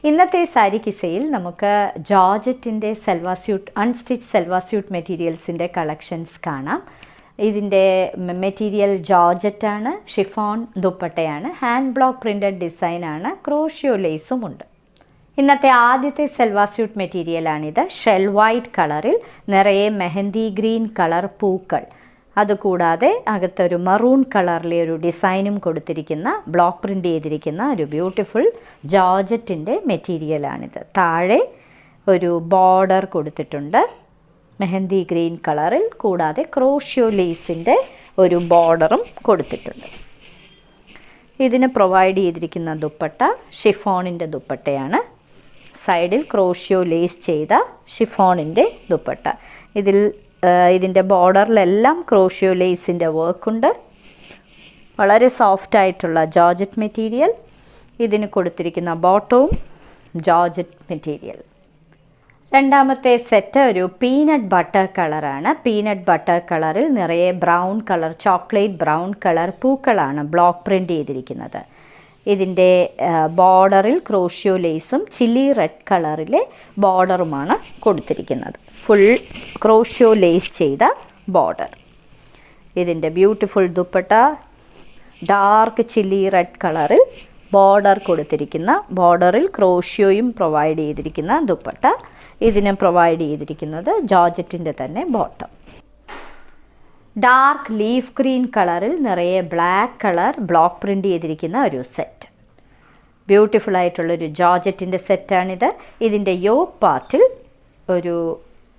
ഇന്നത്തെ സാരി കിസയിൽ നമുക്ക് ജോർജറ്റിൻ്റെ സെൽവാസ്യൂട്ട് unstitch സെൽവാസ്യൂട്ട് മെറ്റീരിയൽസിൻ്റെ collections കാണാം. ഇതിൻ്റെ മെറ്റീരിയൽ ജോർജറ്റാണ്, ഷിഫോൺ ദുപ്പട്ടയാണ്, ഹാൻഡ് ബ്ലോക്ക് പ്രിൻറ്റഡ് ഡിസൈനാണ്, ക്രോഷ്യോ ലേസും ഉണ്ട്. ഇന്നത്തെ ആദ്യത്തെ സെൽവാസ്യൂട്ട് മെറ്റീരിയലാണിത്. ഷെൽ വൈറ്റ് കളറിൽ നിറയെ മെഹന്തി ഗ്രീൻ കളർ പൂക്കൾ, അതുകൂടാതെ അകത്തൊരു മറൂൺ കളറിലെ ഒരു ഡിസൈനും കൊടുത്തിരിക്കുന്ന ബ്ലോക്ക് പ്രിൻ്റ് ചെയ്തിരിക്കുന്ന ഒരു ബ്യൂട്ടിഫുൾ ജോർജറ്റിൻ്റെ മെറ്റീരിയലാണിത്. താഴെ ഒരു ബോർഡർ കൊടുത്തിട്ടുണ്ട് മെഹന്തി ഗ്രീൻ കളറിൽ, കൂടാതെ ക്രോഷ്യോ ലേസിൻ്റെ ഒരു ബോർഡറും കൊടുത്തിട്ടുണ്ട്. ഇതിന് പ്രൊവൈഡ് ചെയ്തിരിക്കുന്ന ദുപ്പട്ട ഷിഫോണിൻ്റെ ദുപ്പട്ടയാണ്. സൈഡിൽ ക്രോഷ്യോ ലേസ് ചെയ്ത ഷിഫോണിൻ്റെ ദുപ്പട്ട. ഇതിൻ്റെ ബോർഡറിലെല്ലാം ക്രോഷ്യോ ലേസിൻ്റെ വർക്കുണ്ട്. വളരെ സോഫ്റ്റ് ആയിട്ടുള്ള ജോർജറ്റ് മെറ്റീരിയൽ. ഇതിന് കൊടുത്തിരിക്കുന്ന ബോട്ടവും ജോർജറ്റ് മെറ്റീരിയൽ. രണ്ടാമത്തെ സെറ്റ് ഒരു പീനട്ട് ബട്ടർ കളറാണ്. പീനട്ട് ബട്ടർ കളറിൽ നിറയെ brown colour, chocolate brown colour പൂക്കളാണ് ബ്ലോക്ക് പ്രിൻ്റ് ചെയ്തിരിക്കുന്നത്. ഇതിൻ്റെ ബോർഡറിൽ ക്രോഷ്യോ ലേസും ചില്ലി റെഡ് കളറിലെ ബോർഡറുമാണ് കൊടുത്തിരിക്കുന്നത്. ഫുൾ ക്രോഷ്യോ ലേസ് ചെയ്ത ബോർഡർ. ഇതിൻ്റെ beautiful dupatta dark chilli red കളറിൽ ബോർഡർ കൊടുത്തിരിക്കുന്ന, ബോർഡറിൽ ക്രോഷ്യോയും പ്രൊവൈഡ് ചെയ്തിരിക്കുന്ന ദുപ്പട്ട. ഇതിന് പ്രൊവൈഡ് ചെയ്തിരിക്കുന്നത് ജോർജറ്റിൻ്റെ തന്നെ ബോട്ടം. ഡാർക്ക് ലീഫ് ഗ്രീൻ കളറിൽ നിറയെ ബ്ലാക്ക് കളർ ബ്ലോക്ക് പ്രിൻ്റ് ചെയ്തിരിക്കുന്ന ഒരു സെറ്റ്. ബ്യൂട്ടിഫുൾ ആയിട്ടുള്ളൊരു ജോർജറ്റിൻ്റെ സെറ്റാണിത്. ഇതിൻ്റെ യോക്ക് പാർട്ടിൽ ഒരു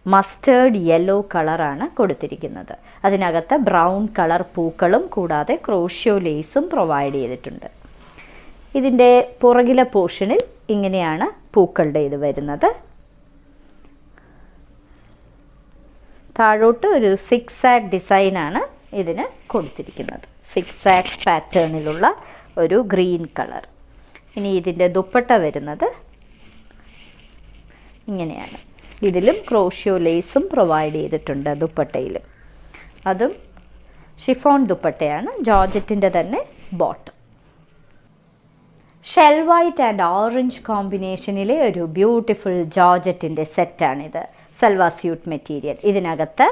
മസ്റ്റേർഡ് യെല്ലോ കളറാണ് കൊടുത്തിരിക്കുന്നത്. അതിനകത്ത് ബ്രൗൺ കളർ പൂക്കളും കൂടാതെ ക്രോഷ്യോ ലേസും പ്രൊവൈഡ് ചെയ്തിട്ടുണ്ട്. ഇതിൻ്റെ പുറകിലെ പോർഷനിൽ ഇങ്ങനെയാണ് പൂക്കളുടെ ഇത് വരുന്നത്. താഴോട്ട് ഒരു സിക്സാക് ഡിസൈനാണ് ഇതിന് കൊടുത്തിരിക്കുന്നത്. സിക്സാക് പാറ്റേണിലുള്ള ഒരു ഗ്രീൻ കളർ. ഇനി ഇതിൻ്റെ ദുപ്പട്ട വരുന്നത് ഇങ്ങനെയാണ്. ഇതിലും ക്രോഷ്യോ ലേസും പ്രൊവൈഡ് ചെയ്തിട്ടുണ്ട് ദുപ്പട്ടയിലും. അതും ഷിഫോൺ ദുപ്പട്ടയാണ്. ജോർജറ്റിൻ്റെ തന്നെ bottom. Shell white and orange കോമ്പിനേഷനിലെ ഒരു ബ്യൂട്ടിഫുൾ ജോർജറ്റിൻ്റെ സെറ്റാണിത്. സൽവാസ്യൂട്ട് മെറ്റീരിയൽ. ഇതിനകത്ത്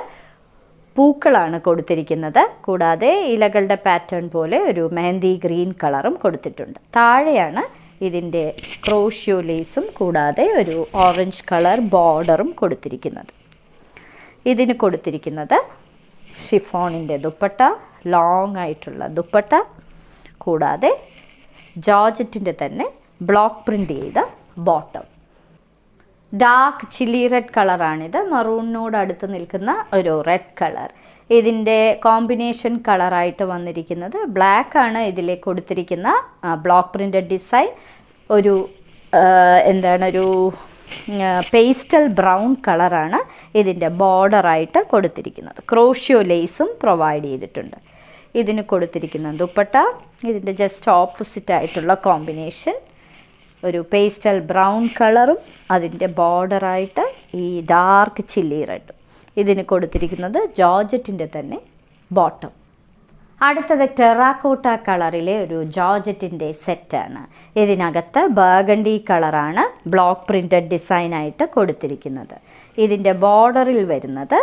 പൂക്കളാണ് കൊടുത്തിരിക്കുന്നത്. കൂടാതെ ഇലകളുടെ പാറ്റേൺ പോലെ ഒരു മെഹന്തി ഗ്രീൻ കളറും കൊടുത്തിട്ടുണ്ട്. താഴെയാണ് ഇതിൻ്റെ ക്രോഷ്യോ ലേസും കൂടാതെ ഒരു ഓറഞ്ച് കളർ ബോർഡറും കൊടുത്തിരിക്കുന്നത്. ഇതിന് കൊടുത്തിരിക്കുന്നത് ഷിഫോണിൻ്റെ ദുപ്പട്ട, ലോങ് ആയിട്ടുള്ള ദുപ്പട്ട, കൂടാതെ ജോർജറ്റിൻ്റെ തന്നെ ബ്ലോക്ക് പ്രിൻ്റ് ചെയ്ത ബോട്ടം. ഡാർക്ക് ചില്ലി റെഡ് കളറാണിത്. മറൂണിനോട് അടുത്ത് നിൽക്കുന്ന ഒരു റെഡ് കളർ. ഇതിൻ്റെ കോമ്പിനേഷൻ കളറായിട്ട് വന്നിരിക്കുന്നത് ബ്ലാക്ക് ആണ്. ഇതിൽ കൊടുത്തിരിക്കുന്ന ബ്ലോക്ക് പ്രിൻ്റഡ് ഡിസൈൻ ഒരു ഒരു പേസ്റ്റൽ ബ്രൗൺ കളറാണ് ഇതിൻ്റെ ബോർഡറായിട്ട് കൊടുത്തിരിക്കുന്നത്. ക്രോഷ്യോ ലേസും പ്രൊവൈഡ് ചെയ്തിട്ടുണ്ട്. ഇതിന് കൊടുത്തിരിക്കുന്ന ദുപ്പട്ട ഇതിൻ്റെ ജസ്റ്റ് ഓപ്പോസിറ്റ് ആയിട്ടുള്ള കോമ്പിനേഷൻ ഒരു പേസ്റ്റൽ ബ്രൗൺ കളറും അതിൻ്റെ ബോർഡറായിട്ട് ഈ ഡാർക്ക് ചില്ലി റെഡും. ഇതിന് കൊടുത്തിരിക്കുന്നത് ജോർജറ്റിൻ്റെ തന്നെ ബോട്ടം. അടുത്തത് ടെറാക്കോട്ട കളറിലെ ഒരു ജോർജറ്റിൻ്റെ സെറ്റാണ്. ഇതിനകത്ത് ബർഗണ്ടി കളറാണ് ബ്ലോക്ക് പ്രിൻ്റഡ് ഡിസൈനായിട്ട് കൊടുത്തിരിക്കുന്നത്. ഇതിൻ്റെ ബോർഡറിൽ വരുന്നത്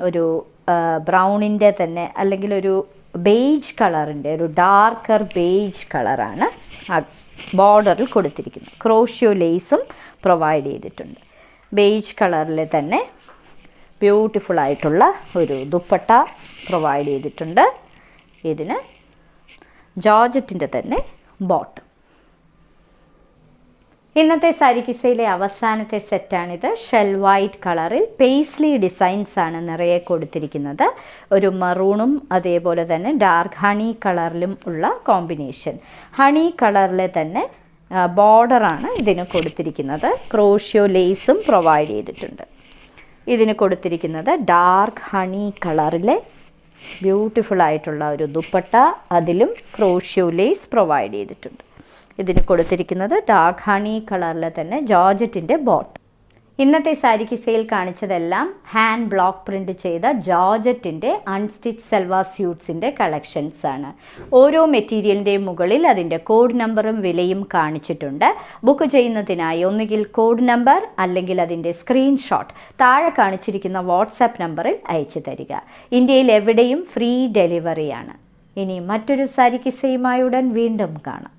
ഒരു ബ്രൗണിൻ്റെ തന്നെ അല്ലെങ്കിൽ ഒരു ബേജ് കളറിൻ്റെ ഒരു ഡാർക്കർ ബേജ് കളറാണ് ബോർഡറിൽ കൊടുത്തിരിക്കുന്നത്. ക്രോഷ്യോ ലേസും പ്രൊവൈഡ് ചെയ്തിട്ടുണ്ട്. ബേജ് കളറിൽ തന്നെ ബ്യൂട്ടിഫുൾ ആയിട്ടുള്ള ഒരു ദുപ്പട്ട പ്രൊവൈഡ് ചെയ്തിട്ടുണ്ട്. ഇതിന് ജോർജറ്റിൻ്റെ തന്നെ ബോട്ടം. ഇന്നത്തെ സാരി കിസയിലെ അവസാനത്തെ സെറ്റാണിത്. ഷെൽ വൈറ്റ് കളറിൽ പേസ്ലി ഡിസൈൻസ് ആണ് നിറയെ കൊടുത്തിരിക്കുന്നത്. ഒരു മറൂണും അതേപോലെ തന്നെ ഡാർക്ക് ഹണി കളറിലും ഉള്ള കോമ്പിനേഷൻ. ഹണി കളറിലെ തന്നെ ബോർഡറാണ് ഇതിന് കൊടുത്തിരിക്കുന്നത്. ക്രോഷ്യോ ലേസും പ്രൊവൈഡ് ചെയ്തിട്ടുണ്ട്. ഇതിന് കൊടുത്തിരിക്കുന്നത് ഡാർക്ക് ഹണി കളറിലെ ബ്യൂട്ടിഫുൾ ആയിട്ടുള്ള ഒരു ദുപ്പട്ട, അതിലും ക്രോഷ്യോ ലേസ് പ്രൊവൈഡ് ചെയ്തിട്ടുണ്ട്. ഇതിന് കൊടുത്തിരിക്കുന്നത് ഡാർക്ക് ഹണി കളറിലെ തന്നെ ജോർജറ്റിൻ്റെ ബോട്ടം. ഇന്നത്തെ സാരി കിസയിൽ കാണിച്ചതെല്ലാം ഹാൻഡ് ബ്ലോക്ക് പ്രിന്റ് ചെയ്ത ജോർജറ്റിൻ്റെ അൺസ്റ്റിച്ച് സൽവാർ സ്യൂട്ട്സിൻ്റെ കളക്ഷൻസ് ആണ്. ഓരോ മെറ്റീരിയലിൻ്റെയും മുകളിൽ അതിൻ്റെ കോഡ് നമ്പറും വിലയും കാണിച്ചിട്ടുണ്ട്. ബുക്ക് ചെയ്യുന്നതിനായി ഒന്നുകിൽ കോഡ് നമ്പർ അല്ലെങ്കിൽ അതിൻ്റെ സ്ക്രീൻഷോട്ട് താഴെ കാണിച്ചിരിക്കുന്ന വാട്സാപ്പ് നമ്പറിൽ അയച്ചു തരിക. ഇന്ത്യയിൽ എവിടെയും ഫ്രീ ഡെലിവറിയാണ്. ഇനി മറ്റൊരു സാരി കിസയുമായി ഉടൻ വീണ്ടും കാണാം.